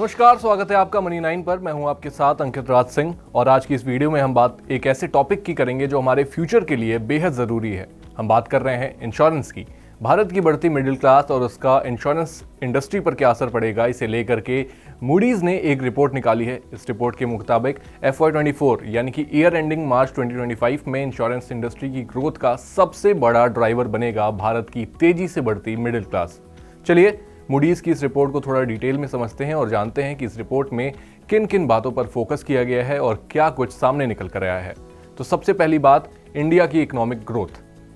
नमस्कार, स्वागत है आपका मनी 9 पर। मैं हूं आपके साथ अंकित राज सिंह और आज की इस वीडियो में हम बात एक ऐसे टॉपिक की करेंगे जो हमारे फ्यूचर के लिए बेहद ज़रूरी है। हम बात कर रहे हैं इंश्योरेंस की। भारत की बढ़ती मिडिल क्लास और उसका इंश्योरेंस इंडस्ट्री पर क्या असर पड़ेगा, इसे लेकर के मूडीज़ ने एक रिपोर्ट निकाली है। इस रिपोर्ट के मुताबिक FY24 यानी कि ईयर एंडिंग मार्च 2025 में इंश्योरेंस इंडस्ट्री की ग्रोथ का सबसे बड़ा ड्राइवर बनेगा भारत की तेजी से बढ़ती मिडिल क्लास। चलिए मूडीज की इस रिपोर्ट को थोड़ा डिटेल में समझते हैं और जानते हैं कि इस रिपोर्ट में किन किन बातों पर फोकस किया गया है और क्या कुछ सामने निकल कर आया है। तो सबसे पहली बात, इंडिया की इकोनॉमिक ग्रोथ।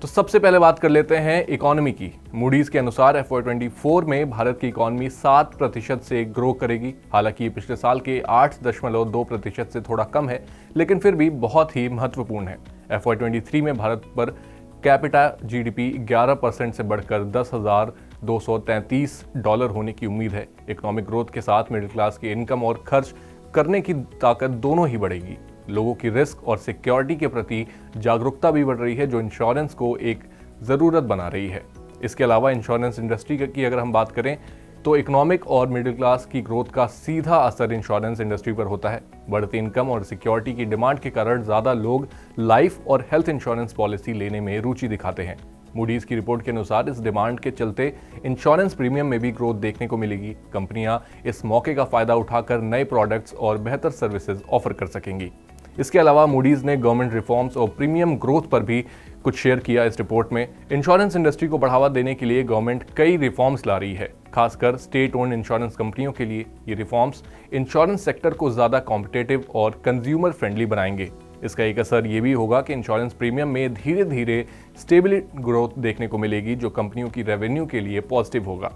तो सबसे पहले बात कर लेते हैं इकोनॉमी की। मूडीज के अनुसार FY24 में भारत की इकोनॉमी 7% से ग्रो करेगी। हालांकि ये पिछले साल के 8.2% से थोड़ा कम है, लेकिन फिर भी बहुत ही महत्वपूर्ण है। FY23 में भारत पर कैपिटा GDP 11% से बढ़कर $10,233 होने की उम्मीद है। इकोनॉमिक ग्रोथ के साथ मिडिल क्लास की इनकम और खर्च करने की ताकत दोनों ही बढ़ेगी। लोगों की रिस्क और सिक्योरिटी के प्रति जागरूकता भी बढ़ रही है, जो इंश्योरेंस को एक ज़रूरत बना रही है। इसके अलावा इंश्योरेंस इंडस्ट्री की अगर हम बात करें तो इकोनॉमिक और मिडिल क्लास की ग्रोथ का सीधा असर इंश्योरेंस इंडस्ट्री पर होता है। बढ़ती इनकम और सिक्योरिटी की डिमांड के कारण ज़्यादा लोग लाइफ और हेल्थ इंश्योरेंस पॉलिसी लेने में रुचि दिखाते हैं। मूडीज की रिपोर्ट के अनुसार इस डिमांड के चलते इंश्योरेंस प्रीमियम में भी ग्रोथ देखने को मिलेगी। कंपनियां इस मौके का फायदा उठाकर नए प्रोडक्ट्स और बेहतर सर्विसेज ऑफर कर सकेंगी। इसके अलावा मूडीज ने गवर्नमेंट रिफॉर्म्स और प्रीमियम ग्रोथ पर भी कुछ शेयर किया। इस रिपोर्ट में इंश्योरेंस इंडस्ट्री को बढ़ावा देने के लिए गवर्नमेंट कई रिफॉर्म्स ला रही है, खासकर स्टेट ओन्ड इंश्योरेंस कंपनियों के लिए। ये रिफॉर्म्स इंश्योरेंस सेक्टर को ज्यादा कॉम्पिटिटिव और कंज्यूमर फ्रेंडली बनाएंगे। इसका एक असर ये भी होगा कि इंश्योरेंस प्रीमियम में धीरे धीरे स्टेबल ग्रोथ देखने को मिलेगी, जो कंपनियों की रेवेन्यू के लिए पॉजिटिव होगा।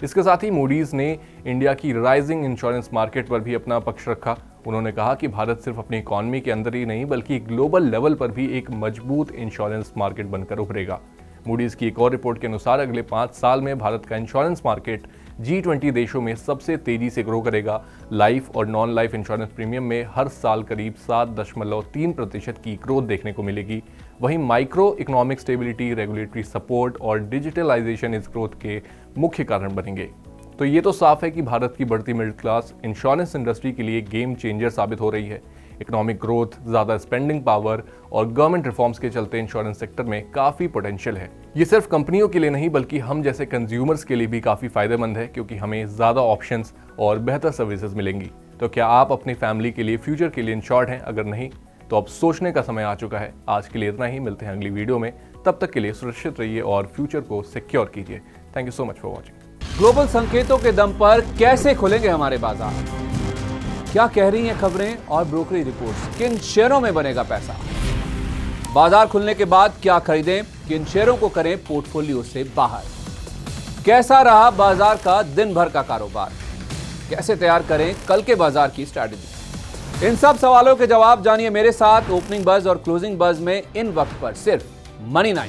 इसके साथ ही मूडीज ने इंडिया की राइजिंग इंश्योरेंस मार्केट पर भी अपना पक्ष रखा। उन्होंने कहा कि भारत सिर्फ अपनी इकोनॉमी के अंदर ही नहीं बल्कि ग्लोबल लेवल पर भी एक मजबूत इंश्योरेंस मार्केट बनकर उभरेगा। मूडीज की एक और रिपोर्ट के अनुसार अगले 5 साल में भारत का इंश्योरेंस मार्केट G20 देशों में सबसे तेजी से ग्रो करेगा। लाइफ और नॉन लाइफ इंश्योरेंस प्रीमियम में हर साल करीब 7.3% की ग्रोथ देखने को मिलेगी। वहीं micro economic stability, regulatory support और डिजिटलाइजेशन इस ग्रोथ के मुख्य कारण बनेंगे। तो ये तो साफ है कि भारत की बढ़ती मिडिल क्लास इंश्योरेंस इंडस्ट्री के लिए गेम चेंजर साबित हो रही है। इकोनॉमिक ग्रोथ, ज़्यादा स्पेंडिंग पावर और गवर्नमेंट रिफॉर्म्स के चलते इंश्योरेंस सेक्टर में काफ़ी पोटेंशियल है। ये सिर्फ कंपनियों के लिए नहीं बल्कि हम जैसे कंज्यूमर्स के लिए भी काफ़ी फायदेमंद है, क्योंकि हमें ज़्यादा ऑप्शंस और बेहतर सर्विसेज मिलेंगी। तो क्या आप अपनी फैमिली के लिए, फ्यूचर के लिए इंश्योर्ड हैं? अगर नहीं तो अब सोचने का समय आ चुका है। आज के लिए इतना ही, मिलते हैं अगली वीडियो में। तब तक के लिए सुरक्षित रहिए और फ्यूचर को सिक्योर कीजिए। Thank you so much for watching. Global संकेतों के दम पर कैसे खुलेंगे हमारे बाजार? क्या कह रही हैं खबरें और ब्रोकरेज रिपोर्ट्स? किन शेयरों में बनेगा पैसा? बाजार खुलने के बाद क्या खरीदें, किन शेयरों को करें पोर्टफोलियो से बाहर? कैसा रहा बाजार का दिन भर का कारोबार? कैसे तैयार करें कल के बाजार की स्ट्रैटेजी? इन सब सवालों के जवाब जानिए मेरे साथ ओपनिंग बज और क्लोजिंग बज में इन वक्त पर सिर्फ मनी 9।